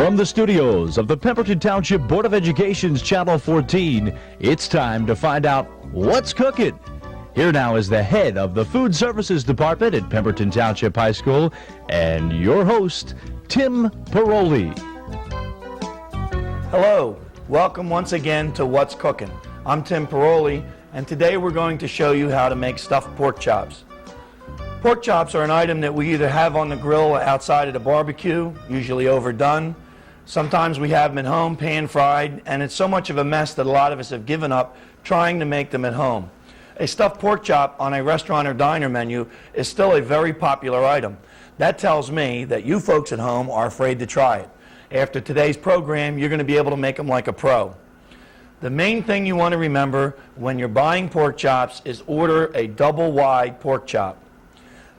From the studios of the Pemberton Township Board of Education's Channel 14, it's time to find out what's cooking. Here now is the head of the Food Services Department at Pemberton Township High School and your host, Tim Paroli. Hello, welcome once again to What's Cooking. I'm Tim Paroli, and today we're going to show you how to make stuffed pork chops. Pork chops are an item that we either have on the grill or outside at a barbecue, usually overdone. Sometimes we have them at home, pan-fried, and it's so much of a mess that a lot of us have given up trying to make them at home. A stuffed pork chop on a restaurant or diner menu is still a very popular item. That tells me that you folks at home are afraid to try it. After today's program, you're going to be able to make them like a pro. The main thing you want to remember when you're buying pork chops is order a double-wide pork chop.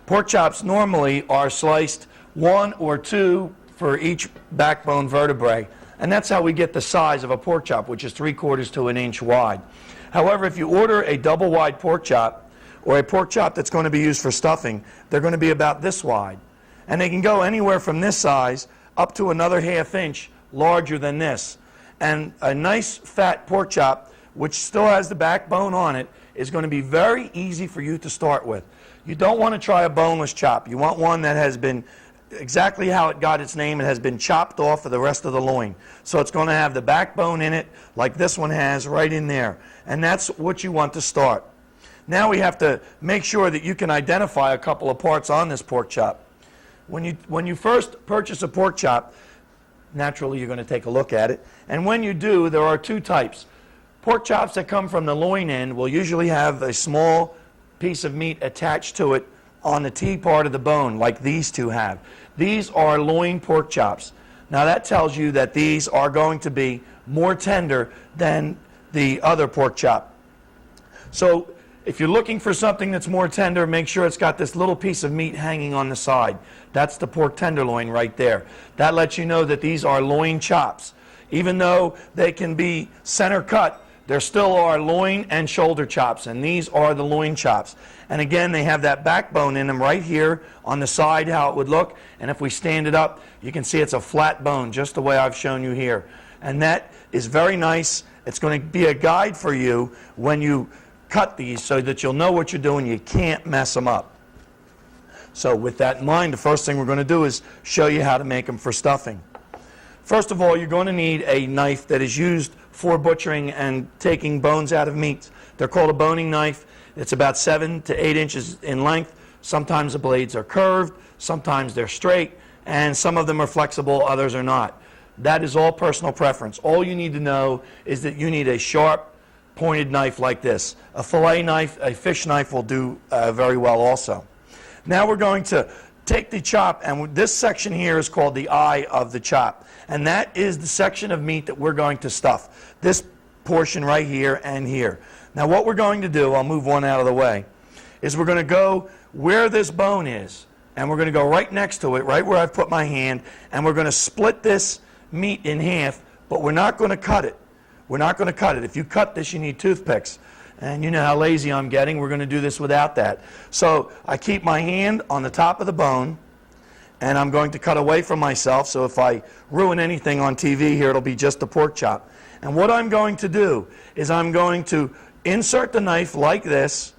Pork chops normally are sliced 1 or 2 for each backbone vertebrae, and that's how we get the size of a pork chop, which is 3/4 to an inch wide. However, if you order a double-wide pork chop or a pork chop that's going to be used for stuffing, they're going to be about this wide. And they can go anywhere from this size up to another 1/2 inch larger than this. And a nice fat pork chop, which still has the backbone on it, is going to be very easy for you to start with. You don't want to try a boneless chop. You want one that has been exactly how it got its name. It has been chopped off of the rest of the loin. So it's going to have the backbone in it like this one has right in there. And that's what you want to start. Now we have to make sure that you can identify a couple of parts on this pork chop. When you first purchase a pork chop, naturally you're going to take a look at it. And when you do, there are 2 types. Pork chops that come from the loin end will usually have a small piece of meat attached to it on the T part of the bone, like these 2 have. These are loin pork chops. Now that tells you that these are going to be more tender than the other pork chop. So if you're looking for something that's more tender, make sure it's got this little piece of meat hanging on the side. That's the pork tenderloin right there. That lets you know that these are loin chops. Even though they can be center cut, there still are loin and shoulder chops, and these are the loin chops. And again, they have that backbone in them right here on the side, how it would look. And if we stand it up, you can see it's a flat bone, just the way I've shown you here. And that is very nice. It's going to be a guide for you when you cut these so that you'll know what you're doing. You can't mess them up. So with that in mind, the first thing we're going to do is show you how to make them for stuffing. First of all, you're going to need a knife that is used for butchering and taking bones out of meats. They're called a boning knife. It's about 7 to 8 inches in length. Sometimes the blades are curved, sometimes they're straight, and some of them are flexible, others are not. That is all personal preference. All you need to know is that you need a sharp, pointed knife like this. A fillet knife, a fish knife will do very well also. Now we're going to take the chop, and this section here is called the eye of the chop. And that is the section of meat that we're going to stuff. This portion right here and here. Now what we're going to do, I'll move one out of the way, is we're going to go where this bone is. And we're going to go right next to it, right where I've put my hand, and we're going to split this meat in half, but we're not going to cut it. We're not going to cut it. If you cut this, you need toothpicks. And you know how lazy I'm getting. We're going to do this without that. So I keep my hand on the top of the bone, and I'm going to cut away from myself. So if I ruin anything on TV here, it'll be just a pork chop. And what I'm going to do is I'm going to insert the knife like this,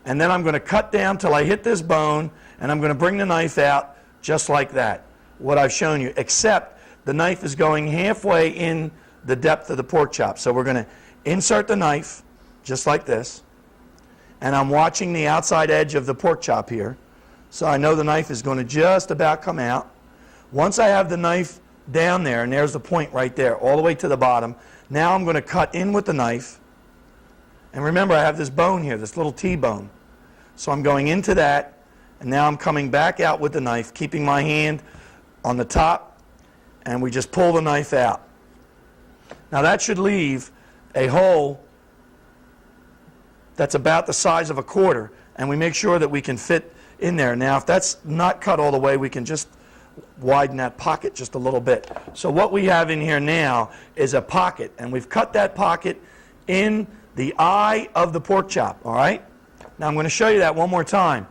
and then I'm going to cut down till I hit this bone, and I'm going to bring the knife out just like that, what I've shown you, except the knife is going halfway in the depth of the pork chop. So we're going to insert the knife just like this, and I'm watching the outside edge of the pork chop here, so I know the knife is going to just about come out. Once I have the knife down there, and there's the point right there, all the way to the bottom, now I'm going to cut in with the knife, and remember I have this bone here, this little T-bone, so I'm going into that, and now I'm coming back out with the knife, keeping my hand on the top, and we just pull the knife out. Now that should leave a hole that's about the size of a quarter, and we make sure that we can fit in there. Now if that's not cut all the way, we can just widen that pocket just a little bit. So what we have in here now is a pocket, and we've cut that pocket in the eye of the pork chop, all right? Now I'm going to show you that one more time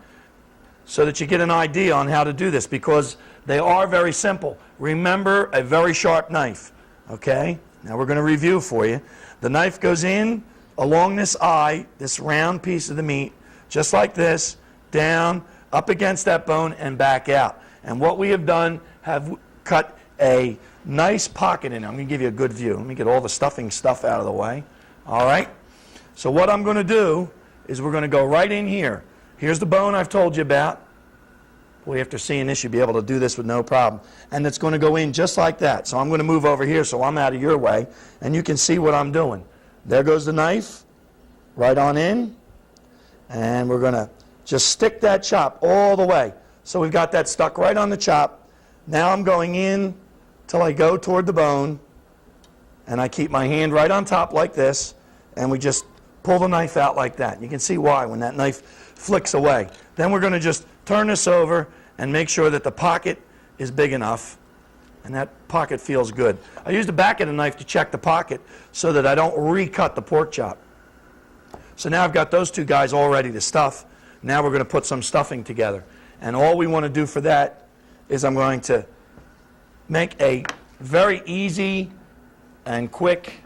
so that you get an idea on how to do this, because They are very simple. Remember, a very sharp knife. Okay? Now we're going to review for you. The knife goes in along this eye, this round piece of the meat, just like this, down, up against that bone, and back out. And what we have done, have cut a nice pocket in it. I'm going to give you a good view. Let me get all the stuffing stuff out of the way. All right? So what I'm going to do is we're going to go right in here. Here's the bone I've told you about. Boy, after seeing this, you'll be able to do this with no problem. And it's going to go in just like that. So I'm going to move over here so I'm out of your way, and you can see what I'm doing. There goes the knife, right on in, and we're going to just stick that chop all the way. So we've got that stuck right on the chop. Now I'm going in till I go toward the bone, and I keep my hand right on top like this, and we just pull the knife out like that. You can see why when that knife flicks away. Then we're going to just turn this over and make sure that the pocket is big enough, and that pocket feels good. I use the back of the knife to check the pocket so that I don't recut the pork chop. So now I've got those two guys all ready to stuff. Now we're going to put some stuffing together. And all we want to do for that is I'm going to make a very easy and quick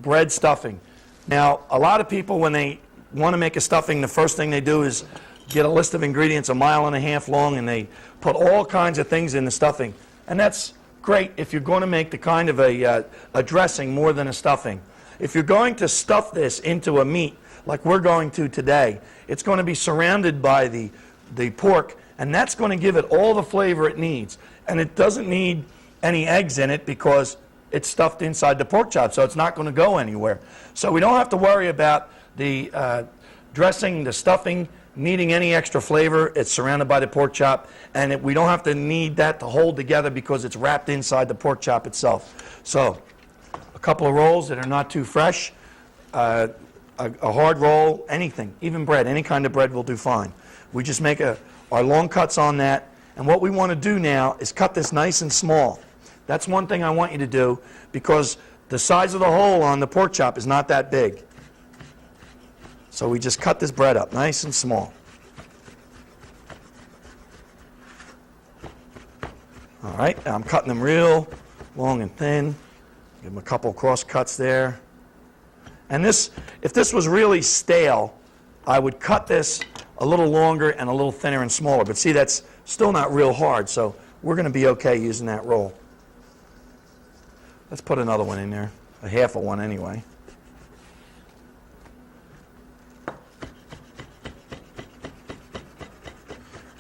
bread stuffing. Now, a lot of people, when they want to make a stuffing, the first thing they do is get a list of ingredients 1.5 miles long, and they put all kinds of things in the stuffing. And that's great if you're going to make the kind of a dressing more than a stuffing. If you're going to stuff this into a meat, like we're going to today, it's going to be surrounded by the pork, and that's going to give it all the flavor it needs. And it doesn't need any eggs in it because it's stuffed inside the pork chop, so it's not going to go anywhere. So we don't have to worry about the dressing, the stuffing, needing any extra flavor. It's surrounded by the pork chop, and we don't have to need that to hold together because it's wrapped inside the pork chop itself. So a couple of rolls that are not too fresh, a hard roll, anything, even bread, any kind of bread will do fine. We just make our long cuts on that, and what we want to do now is cut this nice and small. That's one thing I want you to do because the size of the hole on the pork chop is not that big. So we just cut this bread up nice and small. All right, now I'm cutting them real long and thin. Give them a couple cross cuts there. And this, if this was really stale, I would cut this a little longer and a little thinner and smaller. But see, that's still not real hard, so we're going to be okay using that roll. Let's put another one in there, a half of one anyway.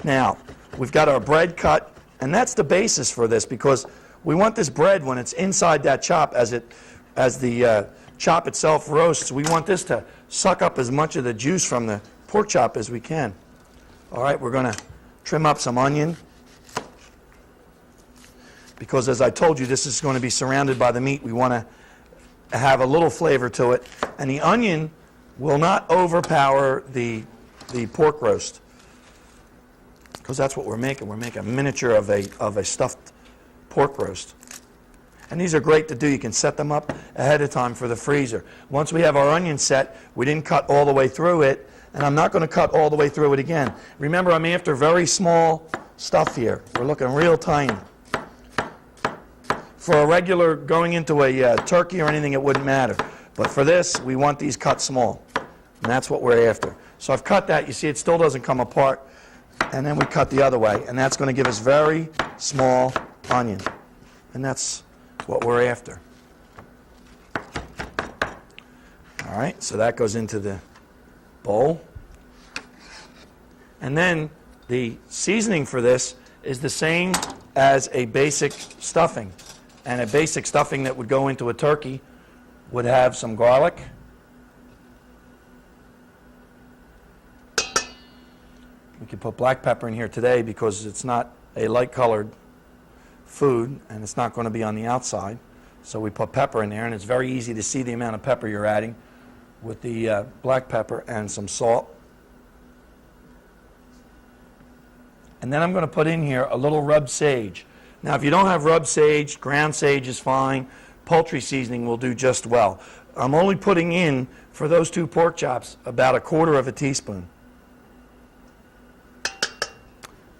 Now, we've got our bread cut, and that's the basis for this because we want this bread when it's inside that chop as the chop itself roasts. We want this to suck up as much of the juice from the pork chop as we can. All right, we're going to trim up some onion because, as I told you, this is going to be surrounded by the meat. We want to have a little flavor to it, and the onion will not overpower the pork roast because that's what we're making. We're making a miniature of a stuffed pork roast. And these are great to do. You can set them up ahead of time for the freezer. Once we have our onion set, we didn't cut all the way through it, and I'm not going to cut all the way through it again. Remember, I'm after very small stuff here. We're looking real tiny. For a regular going into a turkey or anything, it wouldn't matter. But for this, we want these cut small, and that's what we're after. So I've cut that. You see, it still doesn't come apart. And then we cut the other way, and that's going to give us very small onion. And that's what we're after. All right, so that goes into the bowl. And then the seasoning for this is the same as a basic stuffing. And a basic stuffing that would go into a turkey would have some garlic, we could put black pepper in here today because it's not a light colored food and it's not going to be on the outside. So we put pepper in there, and it's very easy to see the amount of pepper you're adding with the black pepper and some salt. And then I'm going to put in here a little rubbed sage. Now, if you don't have rubbed sage, ground sage is fine. Poultry seasoning will do just well. I'm only putting in, for those two pork chops, about 1/4 teaspoon.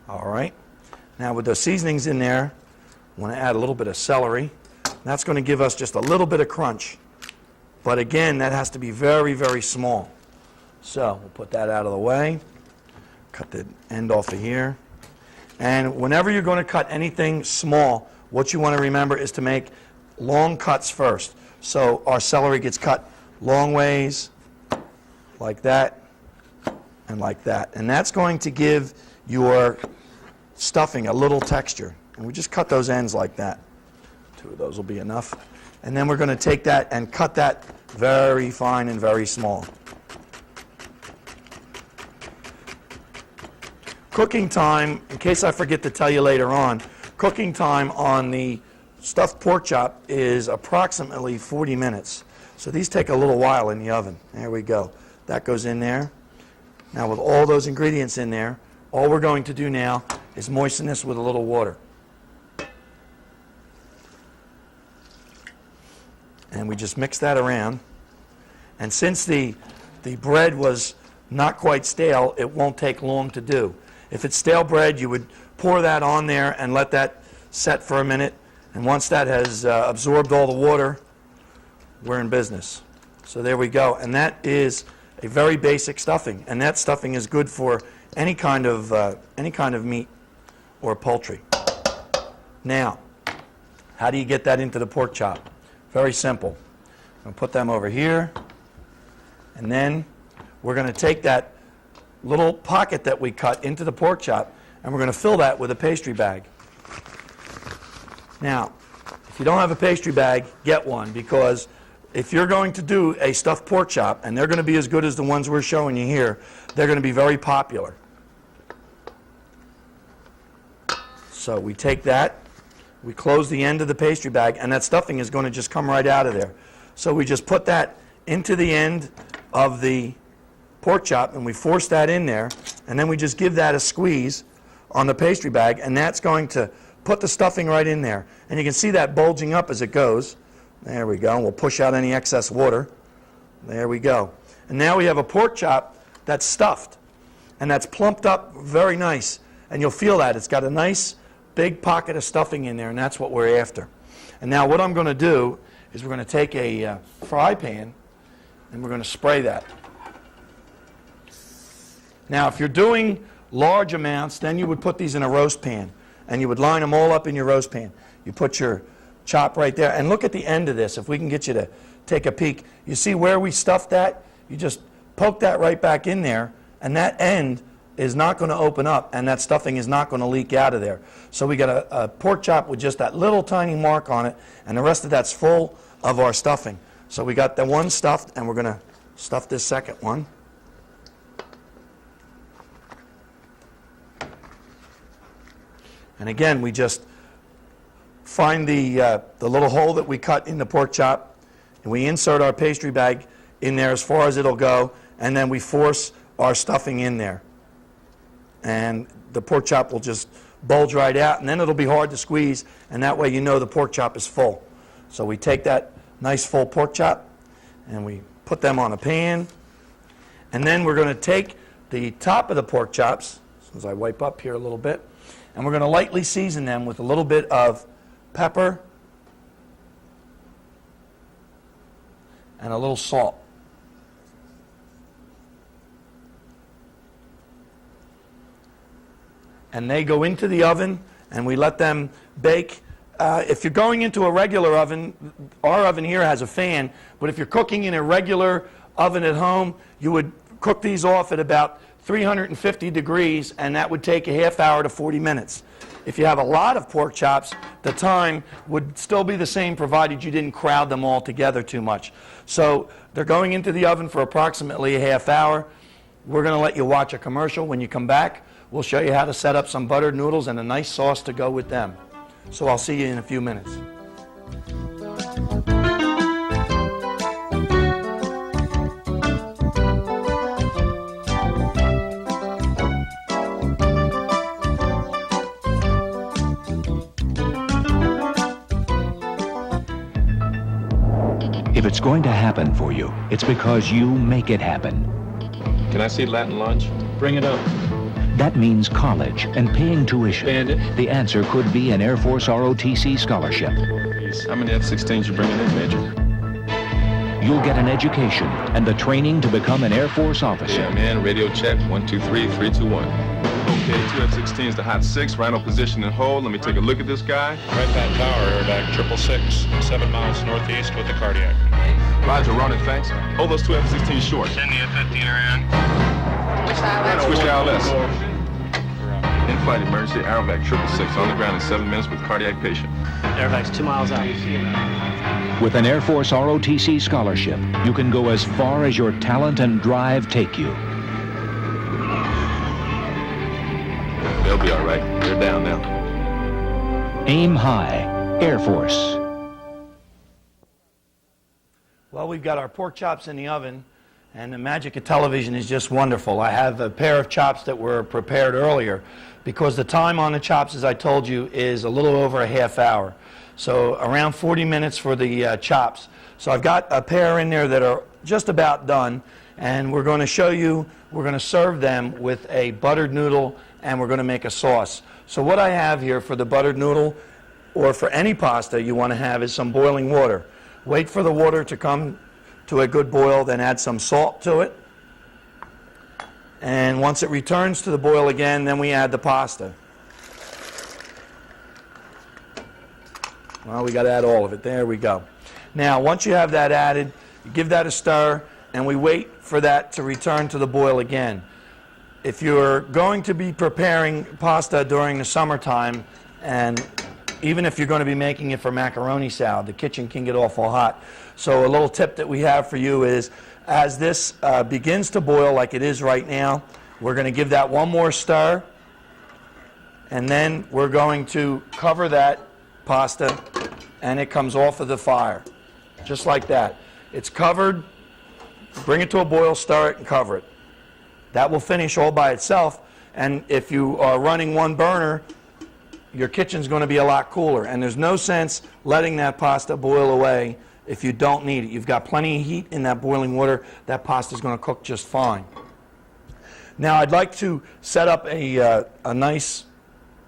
All right. Now with the seasonings in there, I want to add a little bit of celery. That's going to give us just a little bit of crunch. But again, that has to be very, very small. So we'll put that out of the way. Cut the end off of here. And whenever you're going to cut anything small, what you want to remember is to make long cuts first. So our celery gets cut long ways, like that, and like that. And that's going to give your stuffing a little texture. And we just cut those ends like that. 2 of those will be enough. And then we're going to take that and cut that very fine and very small. Cooking time, in case I forget to tell you later on, cooking time on the stuffed pork chop is approximately 40 minutes. So these take a little while in the oven. There we go. That goes in there. Now with all those ingredients in there, all we're going to do now is moisten this with a little water. And we just mix that around. And since the bread was not quite stale, it won't take long to do. If it's stale bread, you would pour that on there and let that set for a minute. And once that has absorbed all the water, we're in business. So there we go. And that is a very basic stuffing. And that stuffing is good for any kind of meat or poultry. Now, how do you get that into the pork chop? Very simple. I'm going to put them over here. And then we're going to take that little pocket that we cut into the pork chop, and we're going to fill that with a pastry bag. Now, if you don't have a pastry bag, get one, because if you're going to do a stuffed pork chop, and they're going to be as good as the ones we're showing you here, they're going to be very popular. So we take that, we close the end of the pastry bag, and that stuffing is going to just come right out of there. So we just put that into the end of the pork chop, and we force that in there, and then we just give that a squeeze on the pastry bag, and that's going to put the stuffing right in there. And you can see that bulging up as it goes. There we go. We'll push out any excess water. There we go. And now we have a pork chop that's stuffed, and that's plumped up very nice. And you'll feel that. It's got a nice big pocket of stuffing in there, and that's what we're after. And now what I'm going to do is we're going to take a fry pan, and we're going to spray that. Now, if you're doing large amounts, then you would put these in a roast pan, and you would line them all up in your roast pan. You put your chop right there, and look at the end of this. If we can get you to take a peek, you see where we stuffed that? You just poke that right back in there, and that end is not going to open up, and that stuffing is not going to leak out of there. So we got a pork chop with just that little tiny mark on it, and the rest of that's full of our stuffing. So we got the one stuffed, and we're going to stuff this second one. And again, we just find the little hole that we cut in the pork chop, and we insert our pastry bag in there as far as it'll go, and then we force our stuffing in there. And the pork chop will just bulge right out, and then it'll be hard to squeeze, and that way you know the pork chop is full. So we take that nice full pork chop, and we put them on a pan, and then we're going to take the top of the pork chops, as I wipe up here a little bit, and we're going to lightly season them with a little bit of pepper and a little salt. And they go into the oven, and we let them bake. If you're going into a regular oven, our oven here has a fan, but if you're cooking in a regular oven at home, you would cook these off at about 350 degrees, and that would take a half hour to 40 minutes. If you have a lot of pork chops, the time would still be the same, provided you didn't crowd them all together too much. So they're going into the oven for approximately a half hour. We're going to let you watch a commercial. When you come back, we'll show you how to set up some buttered noodles and a nice sauce to go with them. So I'll see you in a few minutes. If it's going to happen for you, it's because you make it happen. Can I see Latin lunch? Bring it up. That means college and paying tuition. Bandit. The answer could be an Air Force ROTC scholarship. How many F-16s you bringing in, Major? You'll get an education and the training to become an Air Force officer. Yeah, man. Radio check. 1, 2, 3, 3, 2, 1. Okay, 2 F-16s to hot 6. Rhino position and hold. Let me take a look at this guy. Red Bat Tower, airback 666, 7 miles northeast with the cardiac. Roger, running, thanks. Hold those 2 F-16s short. Send the F-15 around. Switch to ILS. In-flight emergency, Aerovac 666 on the ground in 7 minutes with cardiac patient. Airback's 2 miles out. With an Air Force ROTC scholarship, you can go as far as your talent and drive take you. They'll be all right. They're down now. Aim high, Air Force. Well, we've got our pork chops in the oven, and the magic of television is just wonderful. I have a pair of chops that were prepared earlier because the time on the chops, as I told you, is a little over a half hour. So around 40 minutes for the chops. So I've got a pair in there that are just about done, and we're going to show you, we're going to serve them with a buttered noodle, and we're going to make a sauce. So what I have here for the buttered noodle, or for any pasta you want to have, is some boiling water. Wait for the water to come to a good boil, then add some salt to it. And once it returns to the boil again, then we add the pasta. Well, we got to add all of it. There we go. Now, once you have that added, you give that a stir, and we wait for that to return to the boil again. If you're going to be preparing pasta during the summertime, and even if you're going to be making it for macaroni salad, the kitchen can get awful hot. So a little tip that we have for you is, as this begins to boil like it is right now, we're going to give that one more stir, and then we're going to cover that pasta, and it comes off of the fire, just like that. It's covered. Bring it to a boil, stir it, and cover it. That will finish all by itself, and if you are running one burner, your kitchen's going to be a lot cooler, and there's no sense letting that pasta boil away if you don't need it. You've got plenty of heat in that boiling water. That pasta's going to cook just fine. Now I'd like to set up a nice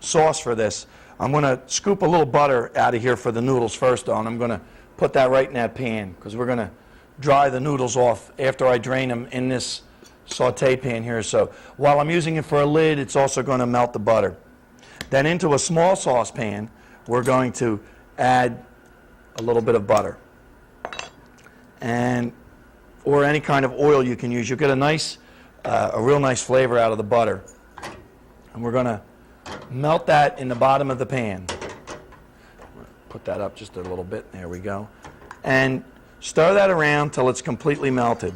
sauce for this. I'm going to scoop a little butter out of here for the noodles first, though, and I'm going to put that right in that pan because we're going to dry the noodles off after I drain them in this saute pan here. So while I'm using it for a lid, it's also going to melt the butter. Then into a small saucepan, we're going to add a little bit of butter, or any kind of oil you can use. You'll get a real nice flavor out of the butter. And we're going to melt that in the bottom of the pan. Put that up just a little bit. There we go. And stir that around till it's completely melted.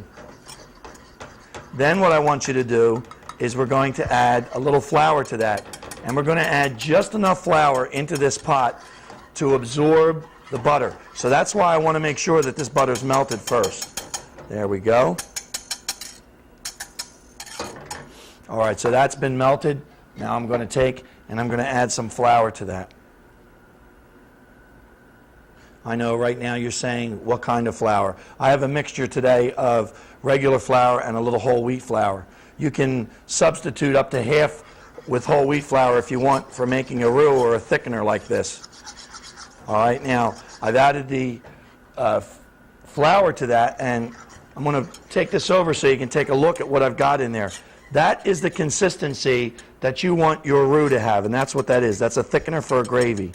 Then what I want you to do is we're going to add a little flour to that. And we're going to add just enough flour into this pot to absorb the butter. So that's why I want to make sure that this butter's melted first. There we go. All right, so that's been melted. Now I'm going to take and I'm going to add some flour to that. I know right now you're saying, what kind of flour? I have a mixture today of regular flour and a little whole wheat flour. You can substitute up to half with whole wheat flour if you want for making a roux or a thickener like this. All right, now I've added the flour to that, and I'm going to take this over so you can take a look at what I've got in there. That is the consistency that you want your roux to have, and that's what that is. That's a thickener for a gravy.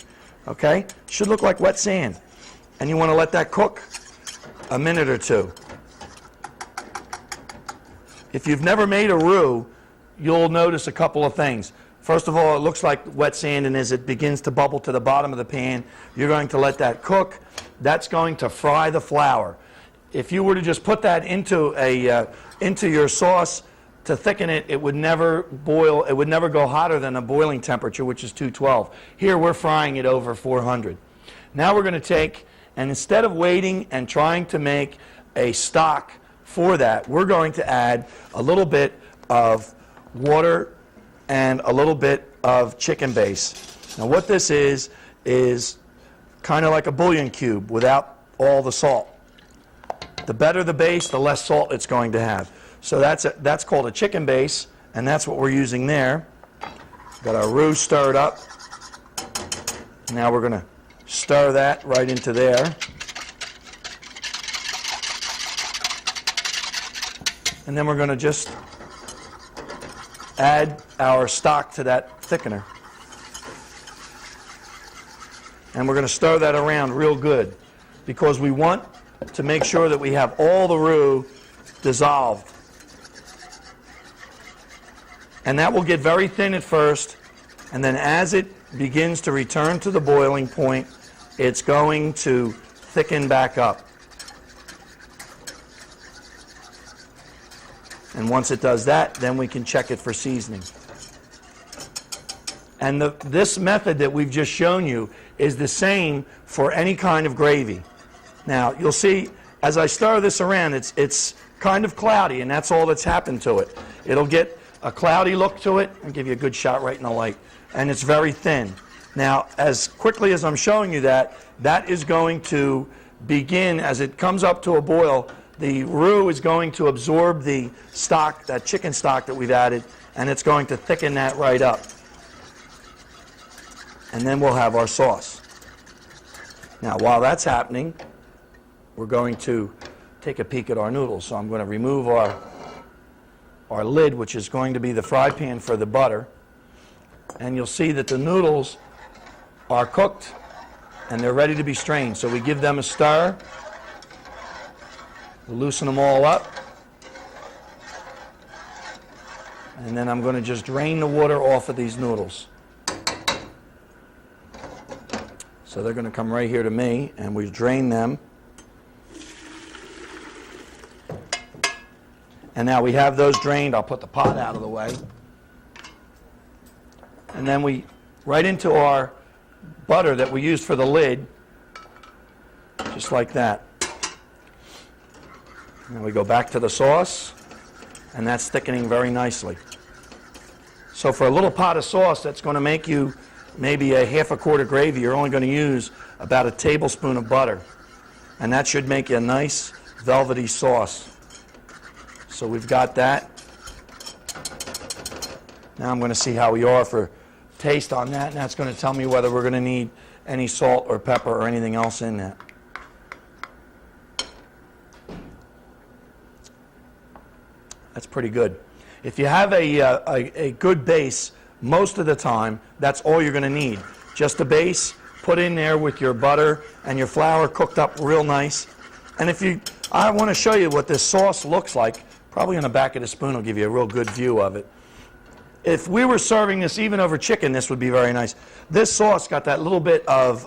Okay? Should look like wet sand. And you want to let that cook a minute or two. If you've never made a roux, you'll notice a couple of things. First of all, it looks like wet sand, and as it begins to bubble to the bottom of the pan, you're going to let that cook. That's going to fry the flour. If you were to just put that into your sauce to thicken it, it would never boil. It would never go hotter than a boiling temperature, which is 212. Here we're frying it over 400. Now we're going to take, and instead of waiting and trying to make a stock for that, we're going to add a little bit of water and a little bit of chicken base. Now what this is kind of like a bouillon cube without all the salt. The better the base, the less salt it's going to have. So that's called a chicken base, And that's what we're using there. Got our roux stirred up. Now we're going to stir that right into there. And then we're going to just add our stock to that thickener. And we're going to stir that around real good because we want to make sure that we have all the roux dissolved. And that will get very thin at first, and then as it begins to return to the boiling point, it's going to thicken back up. And once it does that, then we can check it for seasoning. And this method that we've just shown you is the same for any kind of gravy. Now, you'll see as I stir this around, it's kind of cloudy, and that's all that's happened to it. It'll get a cloudy look to it. I'll give you a good shot right in the light. And it's very thin. Now, as quickly as I'm showing you that, that is going to begin, as it comes up to a boil, the roux is going to absorb the stock, that chicken stock that we've added, and it's going to thicken that right up. And then we'll have our sauce. Now, while that's happening, we're going to take a peek at our noodles. So I'm going to remove our lid, which is going to be the fry pan for the butter. And you'll see that the noodles are cooked and they're ready to be strained. So we give them a stir. We loosen them all up. And then I'm going to just drain the water off of these noodles. So they're going to come right here to me, and we drain them. And now we have those drained. I'll put the pot out of the way. And then we, right into our butter that we used for the lid, just like that. And we go back to the sauce, and that's thickening very nicely. So for a little pot of sauce that's going to make you maybe a half a quart of gravy, you're only going to use about a tablespoon of butter. And that should make you a nice velvety sauce. So we've got that. Now I'm going to see how we are for taste on that, and that's going to tell me whether we're going to need any salt or pepper or anything else in that. That's pretty good. If you have a good base, most of the time, that's all you're going to need. Just a base, put in there with your butter and your flour cooked up real nice. And I want to show you what this sauce looks like. Probably on the back of the spoon will give you a real good view of it. If we were serving this even over chicken, this would be very nice. This sauce got that little bit of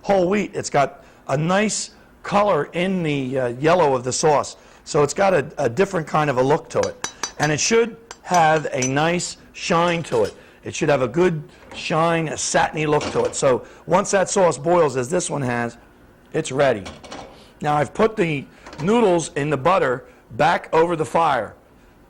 whole wheat. It's got a nice color in the yellow of the sauce. So it's got a different kind of a look to it. And it should have a nice shine to it. It should have a good shine, a satiny look to it. So once that sauce boils, as this one has, it's ready. Now I've put the noodles in the butter back over the fire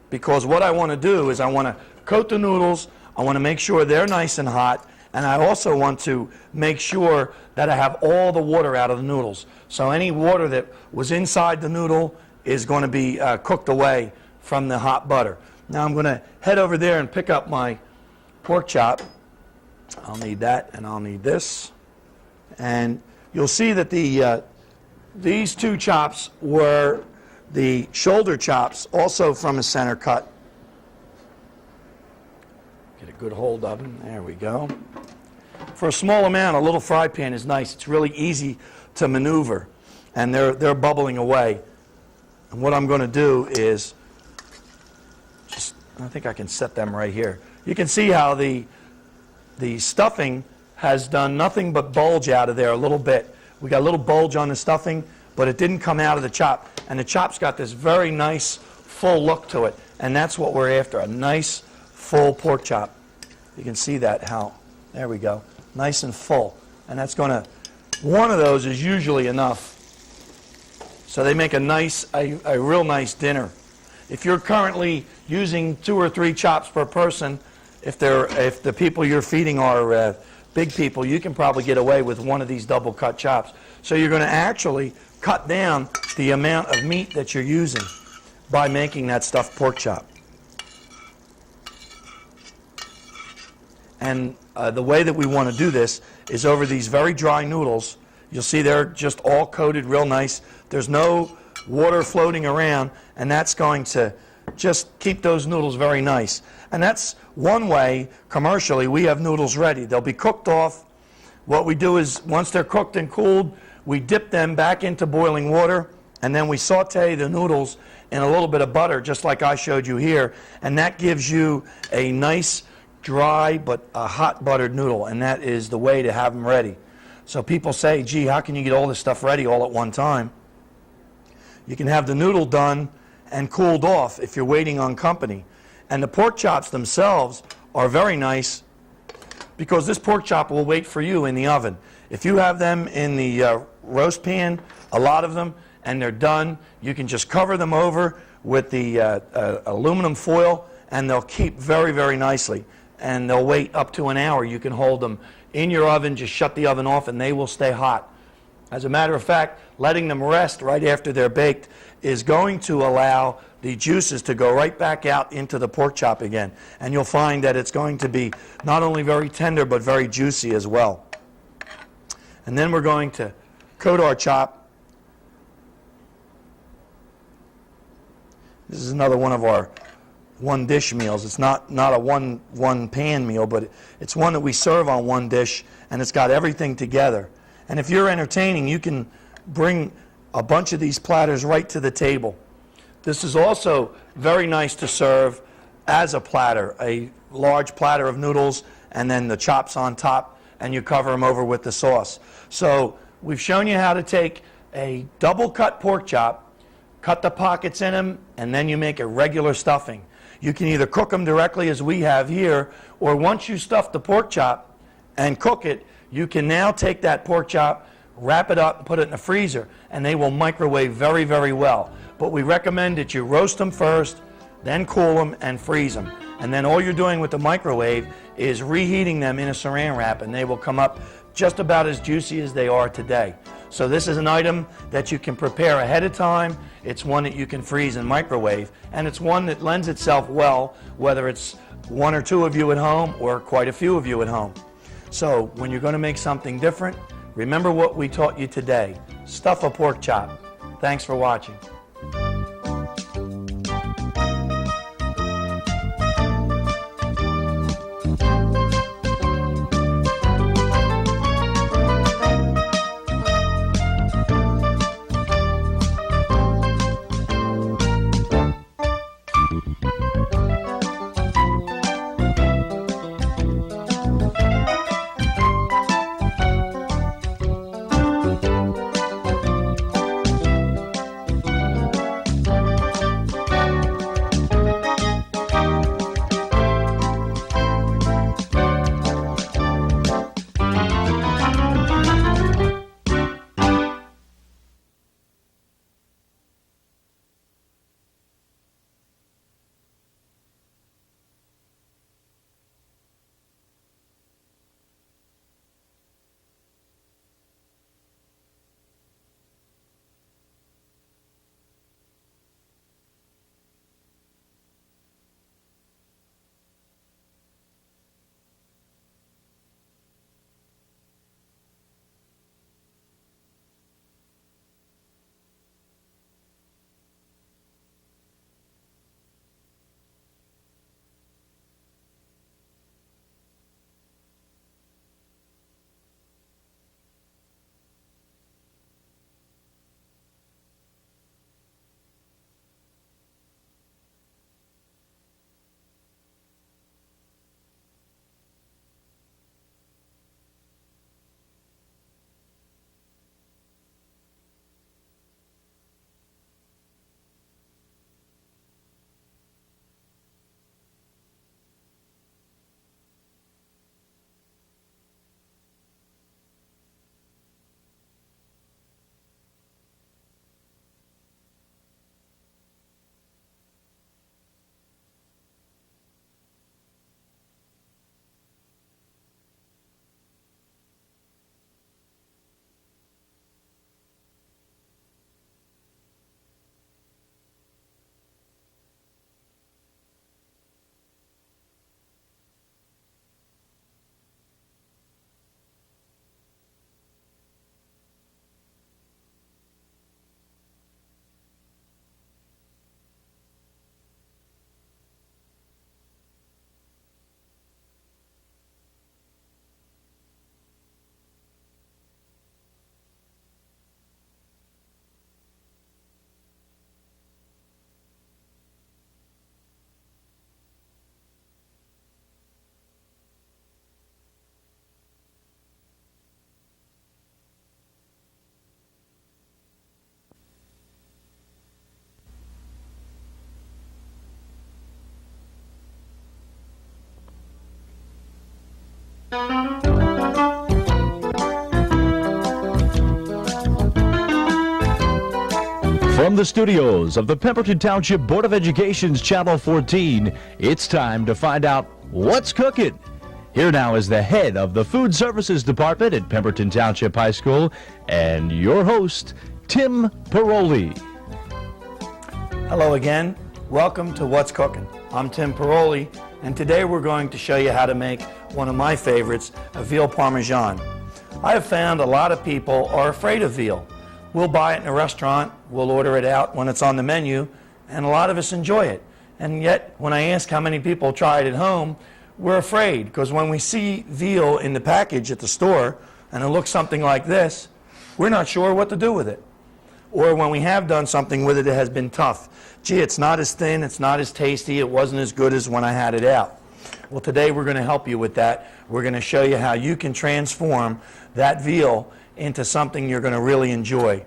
because what I want to do is I want to coat the noodles. I want to make sure they're nice and hot, and I also want to make sure that I have all the water out of the noodles. So any water that was inside the noodle is going to be cooked away from the hot butter. Now I'm going to head over there and pick up my pork chop. I'll need that, and I'll need this. And you'll see that these two chops were the shoulder chops, also from a center cut. Get a good hold of them. There we go. For a small amount, a little fry pan is nice. It's really easy to maneuver, and they're bubbling away. And what I'm going to do is I think I can set them right here. You can see how the stuffing has done nothing but bulge out of there a little bit. We got a little bulge on the stuffing, but it didn't come out of the chop. And the chop's got this very nice full look to it. And that's what we're after, a nice full pork chop. You can see that there we go, nice and full. And that's going to, one of those is usually enough. So they make a real nice dinner. If you're currently using 2 or 3 chops per person, if the people you're feeding are big people, you can probably get away with one of these double cut chops. So you're going to actually cut down the amount of meat that you're using by making that stuffed pork chop. And the way that we want to do this is over these very dry noodles. You'll see they're just all coated real nice. There's no water floating around, and that's going to just keep those noodles very nice. And that's one way, commercially, we have noodles ready. They'll be cooked off. What we do is, once they're cooked and cooled, we dip them back into boiling water, and then we saute the noodles in a little bit of butter, just like I showed you here, and that gives you a nice, dry, but a hot buttered noodle, and that is the way to have them ready. So people say, gee, how can you get all this stuff ready all at one time? You can have the noodle done and cooled off if you're waiting on company. And the pork chops themselves are very nice because this pork chop will wait for you in the oven. If you have them in the roast pan, a lot of them, and they're done, you can just cover them over with the aluminum foil, and they'll keep very, very nicely. And they'll wait up to an hour. You can hold them in your oven, just shut the oven off, and they will stay hot. As a matter of fact, letting them rest right after they're baked is going to allow the juices to go right back out into the pork chop again. And you'll find that it's going to be not only very tender, but very juicy as well. And then we're going to coat our chop. This is another one of our one dish meals. It's not a one pan meal, but it's one that we serve on one dish, and it's got everything together. And if you're entertaining, you can bring a bunch of these platters right to the table. This is also very nice to serve as a platter, a large platter of noodles, and then the chops on top, and you cover them over with the sauce. So we've shown you how to take a double cut pork chop, cut the pockets in them, and then you make a regular stuffing. You can either cook them directly as we have here, or once you stuff the pork chop and cook it, you can now take that pork chop, wrap it up, and put it in the freezer, and they will microwave very, very well. But we recommend that you roast them first, then cool them and freeze them. And then all you're doing with the microwave is reheating them in a saran wrap, and they will come up just about as juicy as they are today. So this is an item that you can prepare ahead of time. It's one that you can freeze and microwave, and it's one that lends itself well, whether it's one or two of you at home or quite a few of you at home. So when you're going to make something different, remember what we taught you today. Stuff a pork chop. Thanks for watching. From the studios of the Pemberton Township Board of Education's Channel 14, it's time to find out what's cooking. Here now is the head of the Food Services Department at Pemberton Township High School and your host, Tim Paroli. Hello again. Welcome to What's Cooking. I'm Tim Paroli, and today we're going to show you how to make one of my favorites, a veal parmesan. I have found a lot of people are afraid of veal. We'll buy it in a restaurant, we'll order it out when it's on the menu, and a lot of us enjoy it. And yet, when I ask how many people try it at home, we're afraid, because when we see veal in the package at the store, and it looks something like this, we're not sure what to do with it. Or when we have done something with it, it has been tough. Gee, it's not as thin, it's not as tasty, it wasn't as good as when I had it out. Well, today we're going to help you with that. We're going to show you how you can transform that veal into something you're going to really enjoy.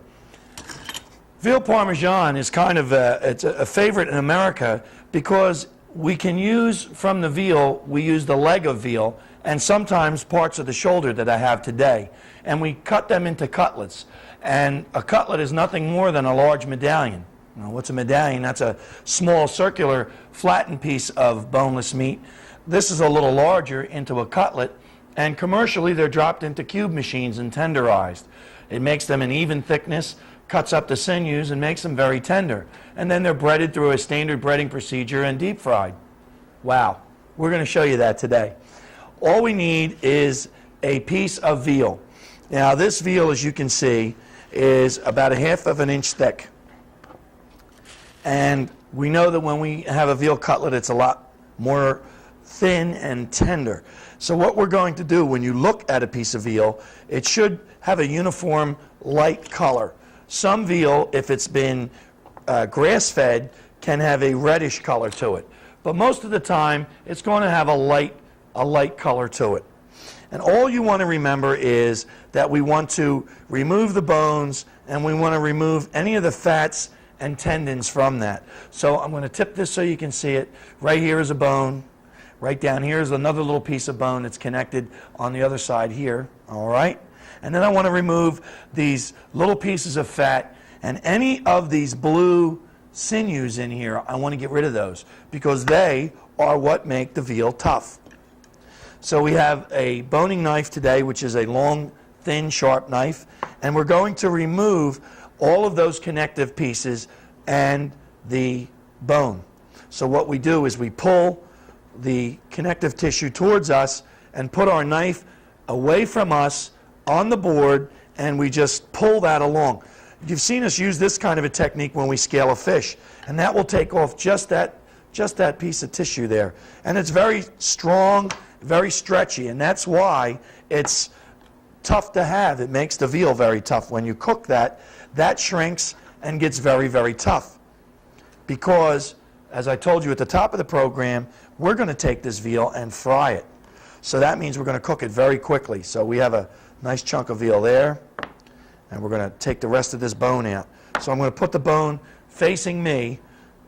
Veal Parmesan is kind of it's a favorite in America because we can use from the veal, we use the leg of veal and sometimes parts of the shoulder that I have today. And we cut them into cutlets. And a cutlet is nothing more than a large medallion. Now, what's a medallion? That's a small circular flattened piece of boneless meat. This is a little larger into a cutlet. And commercially, they're dropped into cube machines and tenderized. It makes them an even thickness, cuts up the sinews, and makes them very tender. And then they're breaded through a standard breading procedure and deep fried. Wow, we're going to show you that today. All we need is a piece of veal. Now, this veal, as you can see, is about 1/2 inch thick. And we know that when we have a veal cutlet, it's a lot more thin and tender. So what we're going to do when you look at a piece of veal, it should have a uniform light color. Some veal, if it's been grass-fed, can have a reddish color to it. But most of the time, it's going to have a light color to it. And all you want to remember is that we want to remove the bones and we want to remove any of the fats and tendons from that. So I'm going to tip this so you can see it. Right here is a bone. Right down here is another little piece of bone that's connected on the other side here, all right? And then I want to remove these little pieces of fat and any of these blue sinews in here, I want to get rid of those because they are what make the veal tough. So we have a boning knife today, which is a long, thin, sharp knife, and we're going to remove all of those connective pieces and the bone. So what we do is we pull the connective tissue towards us and put our knife away from us on the board, and we just pull that along. You've seen us use this kind of a technique when we scale a fish, and that will take off just that piece of tissue there. And it's very strong, very stretchy, and that's why it's tough to have. It makes the veal very tough. When you cook that, that shrinks and gets very, very tough. Because, as I told you at the top of the program, we're going to take this veal and fry it. So that means we're going to cook it very quickly. So we have a nice chunk of veal there, and we're going to take the rest of this bone out. So I'm going to put the bone facing me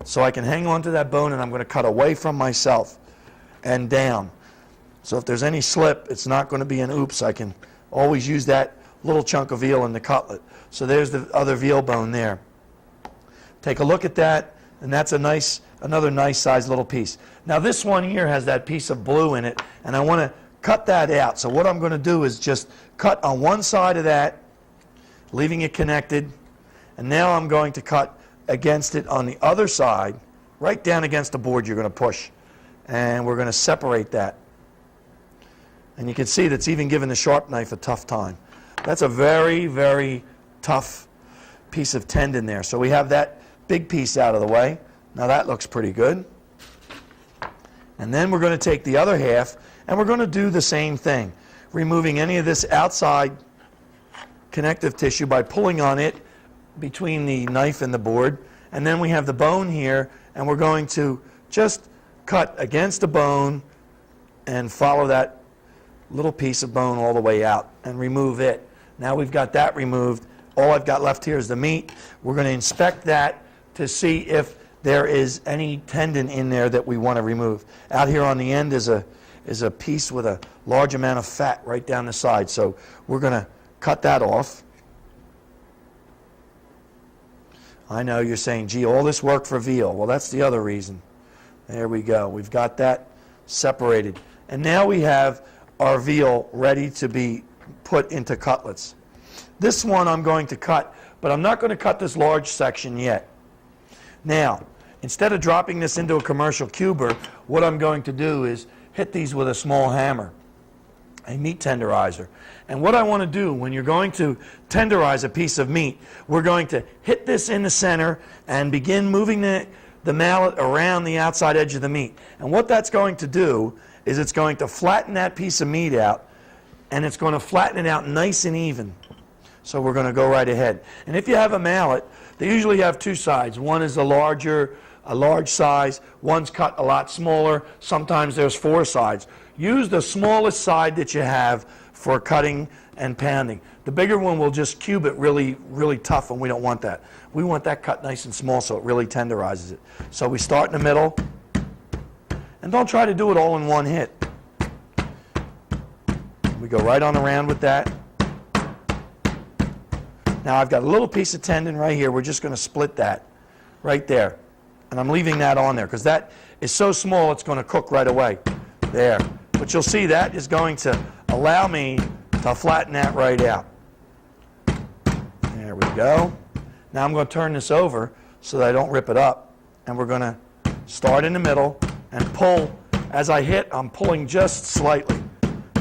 so I can hang on to that bone, and I'm going to cut away from myself and down. So if there's any slip, it's not going to be an oops. I can always use that little chunk of veal in the cutlet. So there's the other veal bone there. Take a look at that, and that's another nice sized little piece. Now this one here has that piece of blue in it, and I want to cut that out. So what I'm going to do is just cut on one side of that, leaving it connected, and now I'm going to cut against it on the other side, right down against the board you're going to push, and we're going to separate that. And you can see that's even giving the sharp knife a tough time. That's a very, very tough piece of tendon there. So we have that big piece out of the way. Now that looks pretty good. And then we're going to take the other half and we're going to do the same thing, removing any of this outside connective tissue by pulling on it between the knife and the board. And then we have the bone here, and we're going to just cut against the bone and follow that little piece of bone all the way out and remove it. Now we've got that removed. All I've got left here is the meat. We're going to inspect that to see if there is any tendon in there that we want to remove. Out here on the end is a is a piece with a large amount of fat right down the side. So we're going to cut that off. I know you're saying, gee, all this work for veal. Well, that's the other reason. There we go. We've got that separated. And now we have our veal ready to be put into cutlets. This one I'm going to cut, but I'm not going to cut this large section yet. Now, instead of dropping this into a commercial cuber, what I'm going to do is hit these with a small hammer, a meat tenderizer. And what I want to do when you're going to tenderize a piece of meat, we're going to hit this in the center and begin moving the mallet around the outside edge of the meat. And what that's going to do is it's going to flatten that piece of meat out, and it's going to flatten it out nice and even. So we're going to go right ahead. And if you have a mallet, they usually have two sides. One is a large size, one's cut a lot smaller. Sometimes there's four sides. Use the smallest side that you have for cutting and pounding. The bigger one will just cube it really, really tough, and we don't want that. We want that cut nice and small so it really tenderizes it. So we start in the middle, and don't try to do it all in one hit. We go right on around with that. Now I've got a little piece of tendon right here. We're just going to split that right there. And I'm leaving that on there because that is so small it's going to cook right away. There. But you'll see that is going to allow me to flatten that right out. There we go. Now I'm going to turn this over so that I don't rip it up. And we're going to start in the middle and pull. As I hit, I'm pulling just slightly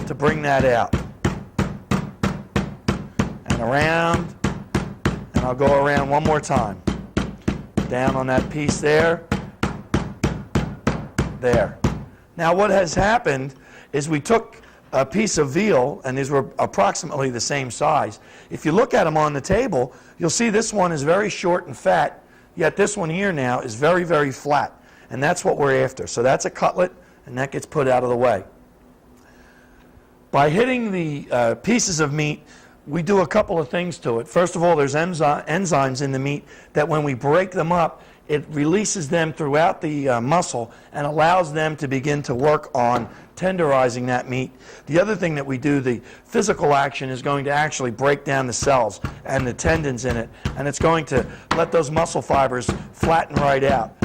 to bring that out. And around. And I'll go around one more time. Down on that piece there. There. Now what has happened is we took a piece of veal, and these were approximately the same size. If you look at them on the table, you'll see this one is very short and fat, yet this one here now is very, very flat. And that's what we're after. So that's a cutlet, and that gets put out of the way. By hitting the pieces of meat, we do a couple of things to it. First of all, there's enzymes in the meat that when we break them up, it releases them throughout the muscle and allows them to begin to work on tenderizing that meat. The other thing that we do, the physical action, is going to actually break down the cells and the tendons in it, and it's going to let those muscle fibers flatten right out.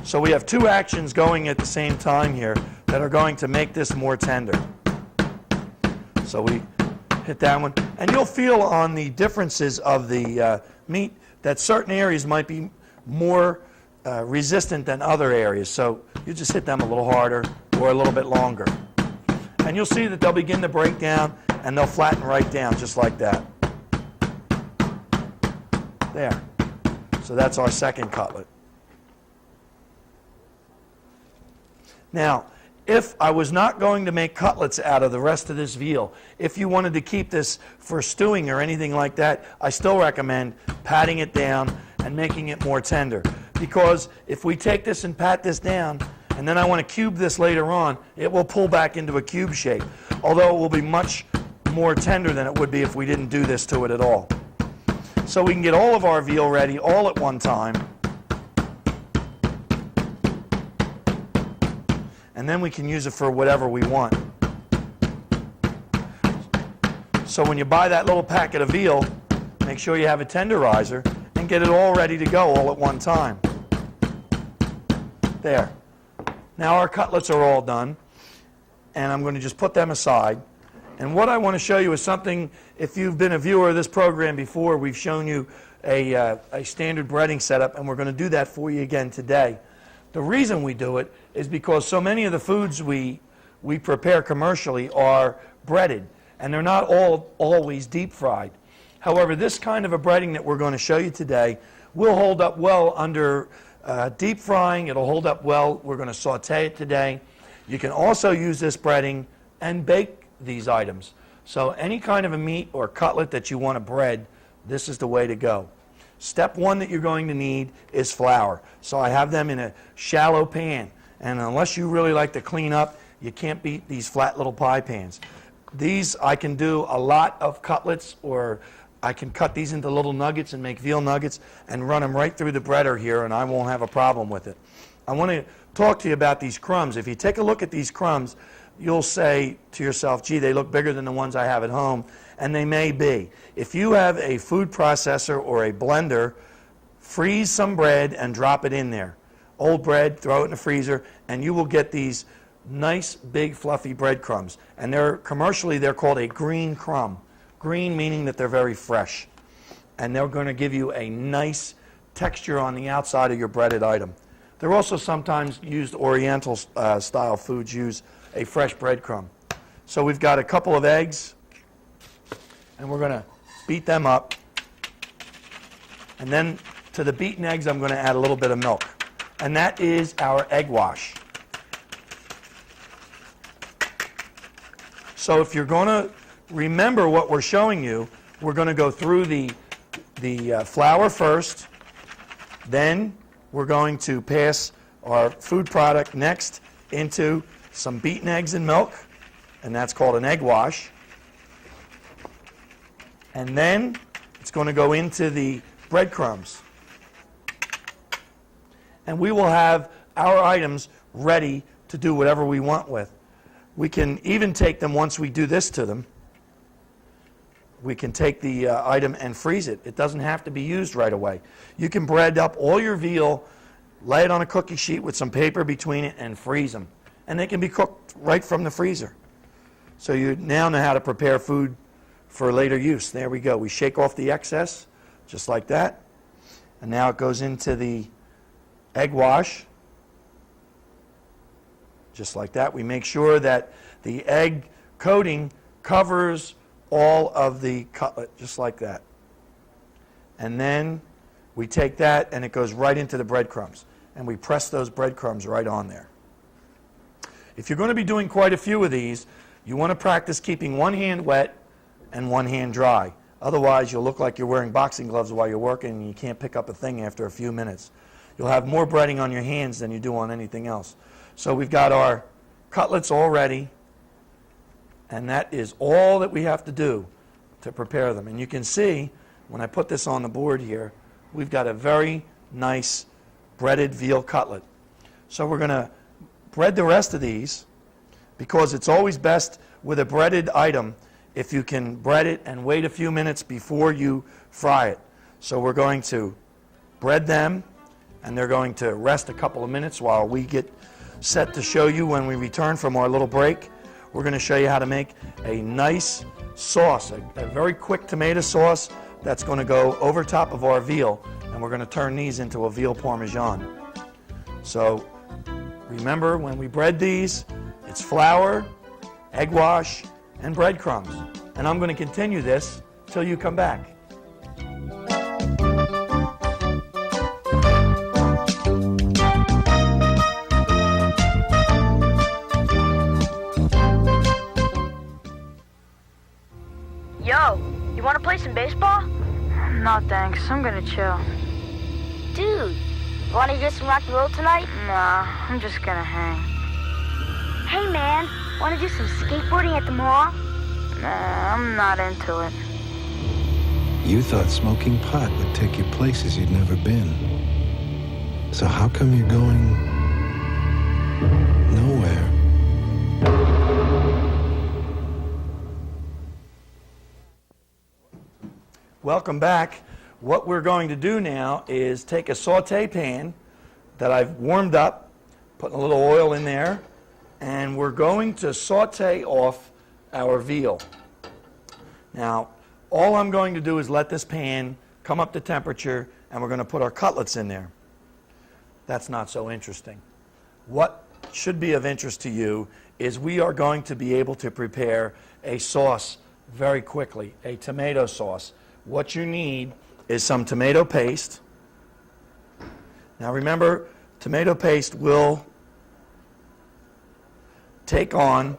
So we have two actions going at the same time here that are going to make this more tender. So we hit that one, and you'll feel on the differences of the meat that certain areas might be more resistant than other areas. So you just hit them a little harder or a little bit longer. And you'll see that they'll begin to break down and they'll flatten right down just like that. There. So that's our second cutlet. Now, if I was not going to make cutlets out of the rest of this veal, if you wanted to keep this for stewing or anything like that, I still recommend patting it down and making it more tender. Because if we take this and pat this down, and then I want to cube this later on, it will pull back into a cube shape. Although it will be much more tender than it would be if we didn't do this to it at all. So we can get all of our veal ready all at one time. And then we can use it for whatever we want. So when you buy that little packet of veal, make sure you have a tenderizer and get it all ready to go all at one time. There. Now our cutlets are all done, and I'm going to just put them aside. And what I want to show you is something, if you've been a viewer of this program before, we've shown you a standard breading setup, and we're going to do that for you again today. The reason we do it is because so many of the foods we prepare commercially are breaded, and they're not always deep fried. However, this kind of a breading that we're going to show you today will hold up well under deep frying. It'll hold up well. We're going to saute it today. You can also use this breading and bake these items. So any kind of a meat or cutlet that you want to bread, this is the way to go. Step one that you're going to need is flour. So I have them in a shallow pan. And unless you really like to clean up, you can't beat these flat little pie pans. These, I can do a lot of cutlets, or I can cut these into little nuggets and make veal nuggets and run them right through the breader here, and I won't have a problem with it. I want to talk to you about these crumbs. If you take a look at these crumbs, you'll say to yourself, gee, they look bigger than the ones I have at home, and they may be. If you have a food processor or a blender, freeze some bread and drop it in there. Old bread, throw it in the freezer, and you will get these nice, big, fluffy breadcrumbs. And commercially, they're called a green crumb. Green meaning that they're very fresh. And they're going to give you a nice texture on the outside of your breaded item. They're also sometimes used, Oriental style foods use a fresh breadcrumb. So we've got a couple of eggs, and we're going to beat them up. And then to the beaten eggs, I'm going to add a little bit of milk. And that is our egg wash. So if you're going to remember what we're showing you, we're going to go through the flour first, then we're going to pass our food product next into some beaten eggs and milk, and that's called an egg wash. And then it's going to go into the breadcrumbs. And we will have our items ready to do whatever we want with. We can even take them once we do this to them. We can take the item and freeze it. It doesn't have to be used right away. You can bread up all your veal, lay it on a cookie sheet with some paper between it, and freeze them. And they can be cooked right from the freezer. So you now know how to prepare food for later use. There we go. We shake off the excess, just like that. And now it goes into the egg wash, just like that. We make sure that the egg coating covers all of the cutlet, just like that. And then we take that and it goes right into the breadcrumbs. And we press those breadcrumbs right on there. If you're going to be doing quite a few of these, you want to practice keeping one hand wet and one hand dry. Otherwise, you'll look like you're wearing boxing gloves while you're working and you can't pick up a thing after a few minutes. You'll have more breading on your hands than you do on anything else. So we've got our cutlets all ready, and that is all that we have to do to prepare them. And you can see, when I put this on the board here, we've got a very nice breaded veal cutlet. So we're going to bread the rest of these, because it's always best with a breaded item if you can bread it and wait a few minutes before you fry it. So we're going to bread them, and they're going to rest a couple of minutes while we get set to show you when we return from our little break. We're going to show you how to make a nice sauce, a very quick tomato sauce that's going to go over top of our veal, and we're going to turn these into a veal parmesan. So remember, when we bread these, it's flour, egg wash, and breadcrumbs. And I'm going to continue this till you come back. Yo, you want to play some baseball? No, thanks. I'm gonna chill. Dude, want to do some rock and roll tonight? Nah, I'm just gonna hang. Hey, man, want to do some skateboarding at the mall? Nah, I'm not into it. You thought smoking pot would take you places you'd never been. So how come you're going nowhere? Welcome back. What we're going to do now is take a saute pan that I've warmed up, put a little oil in there, and we're going to saute off our veal. Now, all I'm going to do is let this pan come up to temperature, and we're going to put our cutlets in there. That's not so interesting. What should be of interest to you is we are going to be able to prepare a sauce very quickly, a tomato sauce. What you need is some tomato paste. Now remember, tomato paste will take on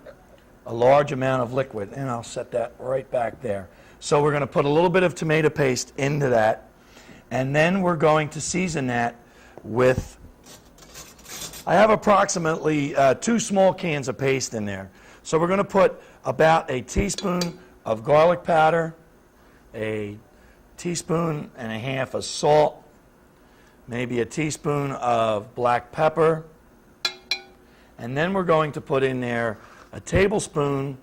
a large amount of liquid, and I'll set that right back there. So we're going to put a little bit of tomato paste into that, and then we're going to season that with, I have approximately 2 small cans of paste in there. So we're going to put about a teaspoon of garlic powder, a teaspoon and a half of salt, maybe a teaspoon of black pepper, and then we're going to put in there a tablespoon,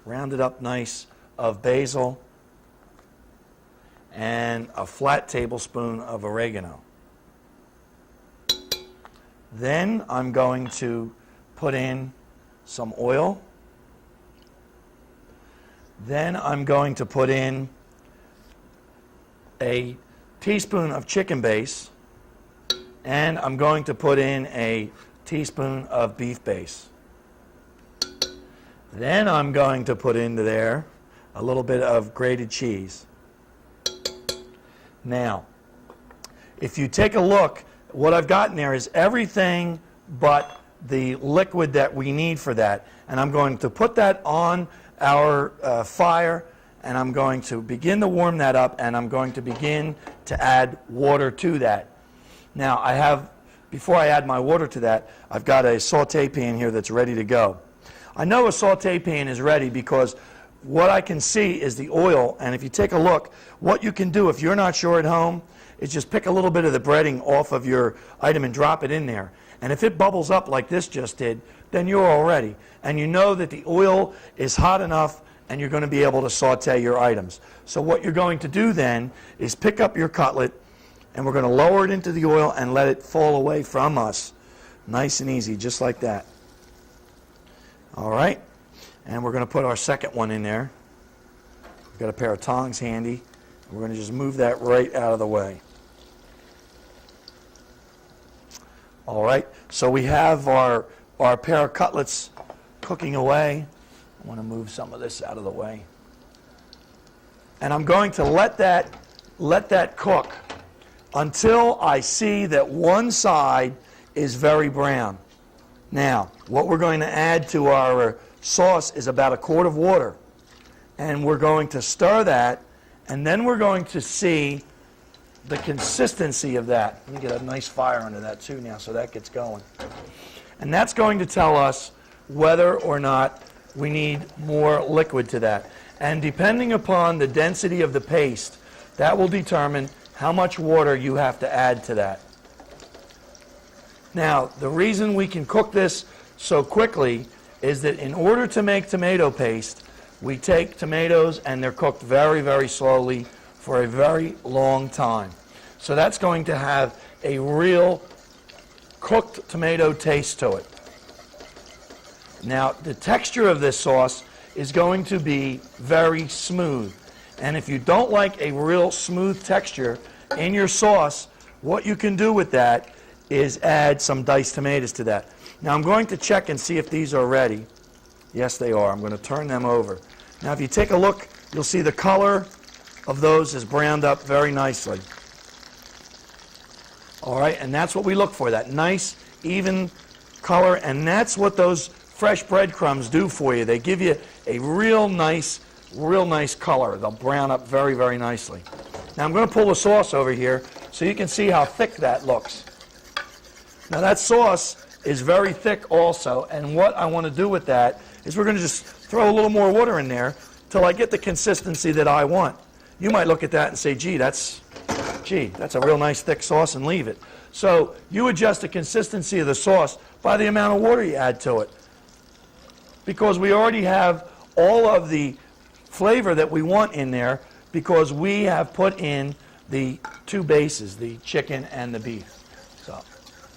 rounded up nice, of basil, and a flat tablespoon of oregano. Then I'm going to put in some oil. Then I'm going to put in a teaspoon of chicken base, and I'm going to put in a teaspoon of beef base. Then I'm going to put into there a little bit of grated cheese. Now, if you take a look, what I've got in there is everything but the liquid that we need for that. And I'm going to put that on our fire, and I'm going to begin to warm that up, and I'm going to begin to add water to that. Now, before I add my water to that, I've got a saute pan here that's ready to go. I know a saute pan is ready because what I can see is the oil, and if you take a look, what you can do if you're not sure at home is just pick a little bit of the breading off of your item and drop it in there. And if it bubbles up like this just did, then you're all ready. And you know that the oil is hot enough and you're going to be able to saute your items. So what you're going to do then is pick up your cutlet, and we're going to lower it into the oil and let it fall away from us. Nice and easy, just like that. All right, and we're going to put our second one in there. We've got a pair of tongs handy. We're going to just move that right out of the way. All right, so we have our pair of cutlets cooking away. I want to move some of this out of the way. And I'm going to let that cook until I see that one side is very brown. Now, what we're going to add to our sauce is about a quart of water. And we're going to stir that, and then we're going to see the consistency of that. Let me get a nice fire under that too now so that gets going. And that's going to tell us whether or not we need more liquid to that. And depending upon the density of the paste, that will determine how much water you have to add to that. Now, the reason we can cook this so quickly is that in order to make tomato paste, we take tomatoes and they're cooked very, very slowly for a very long time. So that's going to have a real cooked tomato taste to it. Now, the texture of this sauce is going to be very smooth. And if you don't like a real smooth texture in your sauce, what you can do with that is add some diced tomatoes to that. Now, I'm going to check and see if these are ready. Yes, they are. I'm going to turn them over. Now, if you take a look, you'll see the color of those is browned up very nicely. All right, and that's what we look for, that nice, even color, and that's what those fresh breadcrumbs do for you. They give you a real nice color. They'll brown up very, very nicely. Now, I'm going to pull the sauce over here so you can see how thick that looks. Now, that sauce is very thick also, and what I want to do with that is we're going to just throw a little more water in there till I get the consistency that I want. You might look at that and say, gee, that's a real nice thick sauce, and leave it. So you adjust the consistency of the sauce by the amount of water you add to it, because we already have all of the flavor that we want in there because we have put in the two bases, the chicken and the beef. So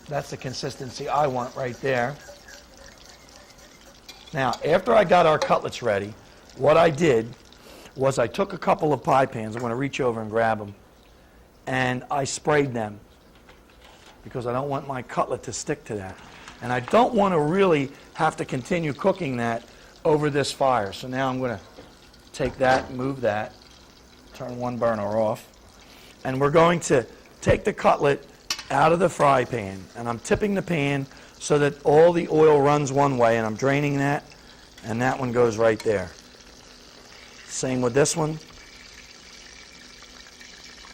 that's the consistency I want right there. Now, after I got our cutlets ready, what I did was I took a couple of pie pans. I'm going to reach over and grab them. And I sprayed them because I don't want my cutlet to stick to that. And I don't want to really have to continue cooking that over this fire. So now I'm going to take that, move that, turn one burner off. And we're going to take the cutlet out of the fry pan. And I'm tipping the pan so that all the oil runs one way, and I'm draining that, and that one goes right there. Same with this one.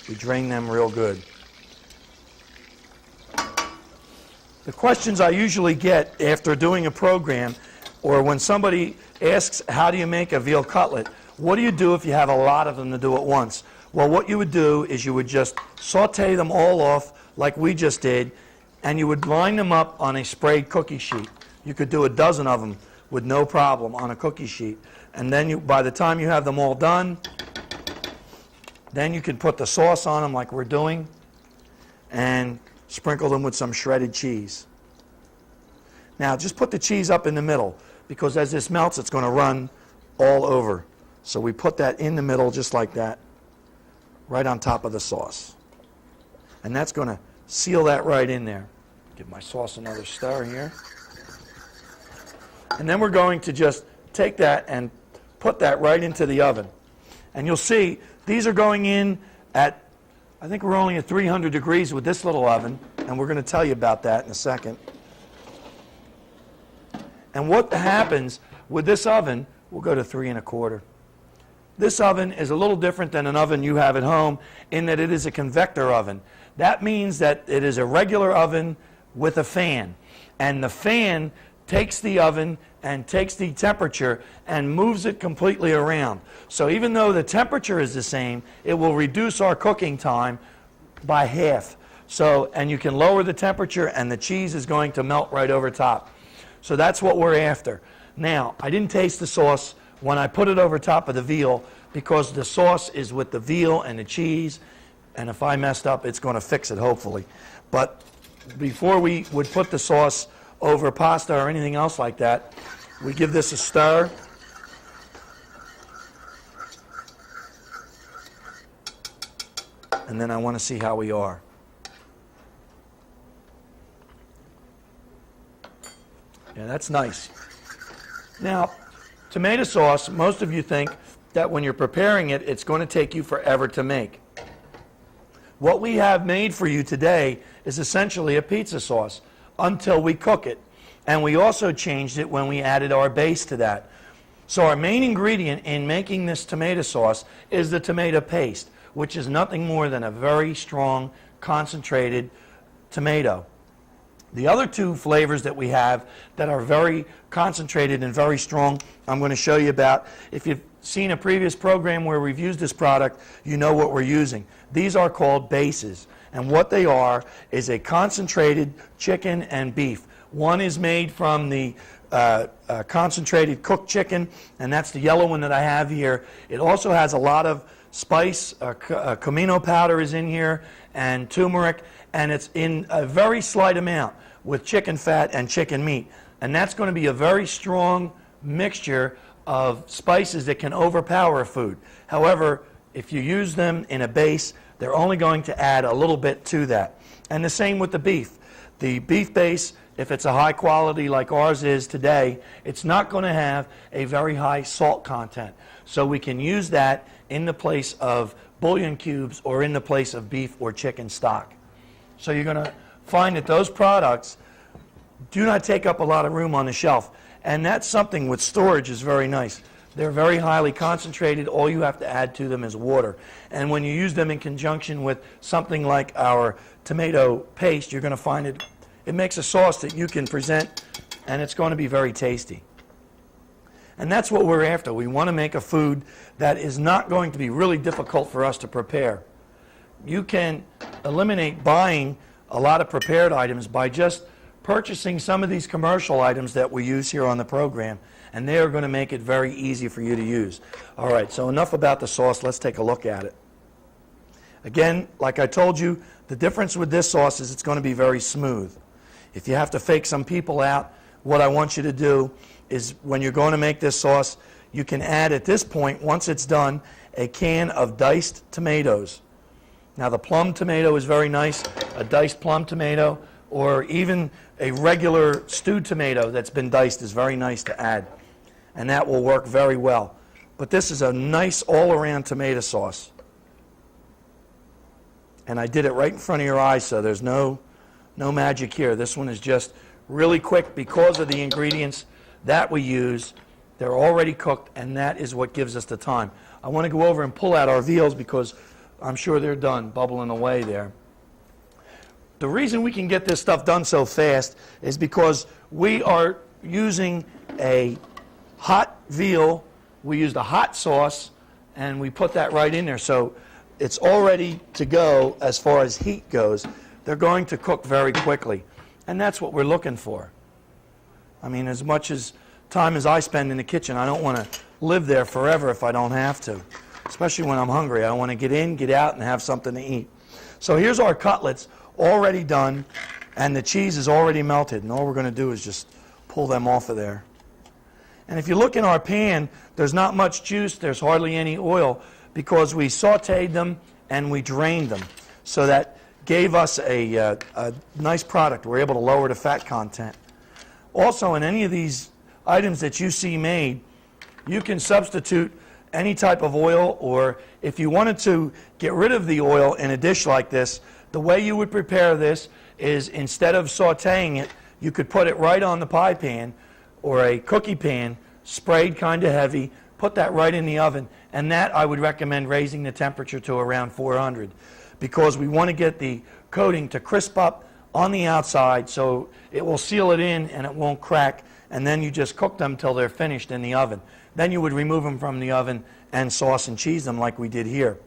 We drain them real good. The questions I usually get after doing a program, or when somebody asks, how do you make a veal cutlet? What do you do if you have a lot of them to do at once? Well, what you would do is you would just saute them all off like we just did, and you would line them up on a sprayed cookie sheet. You could do a dozen of them with no problem on a cookie sheet. And then by the time you have them all done, then you can put the sauce on them like we're doing and sprinkle them with some shredded cheese. Now just put the cheese up in the middle, because as this melts it's going to run all over. So we put that in the middle just like that, right on top of the sauce. And that's going to seal that right in there. Give my sauce another stir here. And then we're going to just take that and put that right into the oven. And you'll see these are going in at, I think we're only at 300 degrees with this little oven, and we're going to tell you about that in a second. And what happens with this oven, we'll go to 3 1/4. This oven is a little different than an oven you have at home in that it is a convector oven. That means that it is a regular oven with a fan. And the fan takes the oven and takes the temperature and moves it completely around. So even though the temperature is the same, it will reduce our cooking time by half. So, and you can lower the temperature and the cheese is going to melt right over top. So that's what we're after. Now, I didn't taste the sauce when I put it over top of the veal because the sauce is with the veal and the cheese, and if I messed up, it's going to fix it, hopefully. But before we would put the sauce over pasta or anything else like that, we give this a stir. And then I want to see how we are. Yeah, that's nice. Now, tomato sauce, most of you think that when you're preparing it, it's going to take you forever to make. What we have made for you today is essentially a pizza sauce until we cook it. And we also changed it when we added our base to that. So our main ingredient in making this tomato sauce is the tomato paste, which is nothing more than a very strong, concentrated tomato. The other two flavors that we have that are very concentrated and very strong, I'm going to show you about. If you've seen a previous program where we've used this product, you know what we're using. These are called bases. And what they are is a concentrated chicken and beef. One is made from the concentrated cooked chicken, and that's the yellow one that I have here. It also has a lot of spice, comino powder is in here, and turmeric, and it's in a very slight amount with chicken fat and chicken meat. And that's going to be a very strong mixture of spices that can overpower food. However, if you use them in a base, they're only going to add a little bit to that. And the same with the beef. The beef base, if it's a high quality like ours is today, it's not going to have a very high salt content. So we can use that in the place of bouillon cubes or in the place of beef or chicken stock. So you're going to find that those products do not take up a lot of room on the shelf. And that's something with storage is very nice. They're very highly concentrated. All you have to add to them is water. And when you use them in conjunction with something like our tomato paste, you're going to find it makes a sauce that you can present, and it's going to be very tasty. And that's what we're after. We want to make a food that is not going to be really difficult for us to prepare. You can eliminate buying a lot of prepared items by just purchasing some of these commercial items that we use here on the program, and they are going to make it very easy for you to use. All right, so enough about the sauce. Let's take a look at it. Again, like I told you, the difference with this sauce is it's going to be very smooth. If you have to fake some people out, what I want you to do is when you're going to make this sauce, you can add at this point, once it's done, a can of diced tomatoes. Now the plum tomato is very nice, a diced plum tomato, or even a regular stewed tomato that's been diced is very nice to add. And that will work very well. But this is a nice all-around tomato sauce. And I did it right in front of your eyes, so there's no magic here. This one is just really quick because of the ingredients that we use. They're already cooked, and that is what gives us the time. I want to go over and pull out our veals because I'm sure they're done bubbling away there. The reason we can get this stuff done so fast is because we are using a hot veal. We used a hot sauce, and we put that right in there. So it's all ready to go as far as heat goes. They're going to cook very quickly, and that's what we're looking for. I mean, as much as time as I spend in the kitchen. I don't want to live there forever if I don't have to, especially when I'm hungry. I want to get in, get out, and have something to eat. So here's our cutlets already done, and the cheese is already melted, and all we're going to do is just pull them off of there. And if you look in our pan, there's not much juice, there's hardly any oil, because we sauteed them and we drained them. So that gave us a nice product. We're able to lower the fat content. Also, in any of these items that you see made, you can substitute any type of oil, or if you wanted to get rid of the oil in a dish like this, the way you would prepare this is, instead of sauteing it, you could put it right on the pie pan or a cookie pan, sprayed kind of heavy, put that right in the oven, and that I would recommend raising the temperature to around 400, because we want to get the coating to crisp up on the outside so it will seal it in and it won't crack, and then you just cook them till they're finished in the oven. Then you would remove them from the oven and sauce and cheese them like we did here.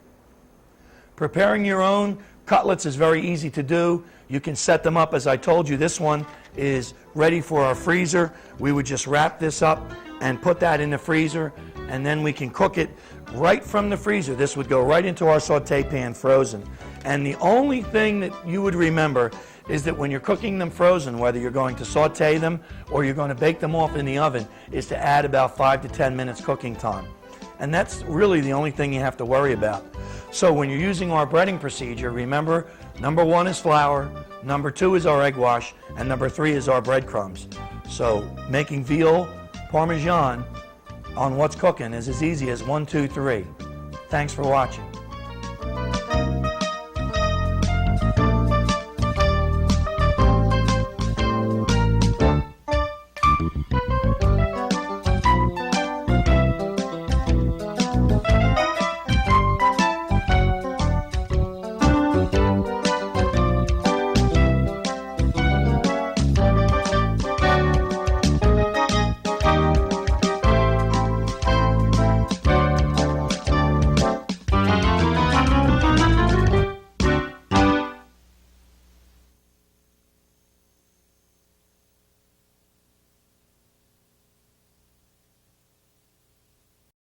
Preparing your own cutlets is very easy to do. You can set them up as I told you. This one is ready for our freezer. We would just wrap this up and put that in the freezer, and then we can cook it right from the freezer. This would go right into our saute pan frozen. And the only thing that you would remember is that when you're cooking them frozen, whether you're going to saute them or you're going to bake them off in the oven, is to add about 5 to 10 minutes cooking time. And that's really the only thing you have to worry about. So when you're using our breading procedure, remember, number 1 is flour, number 2 is our egg wash, and number 3 is our breadcrumbs. So making veal Parmesan on What's Cooking is as easy as 1, 2, 3. Thanks for watching.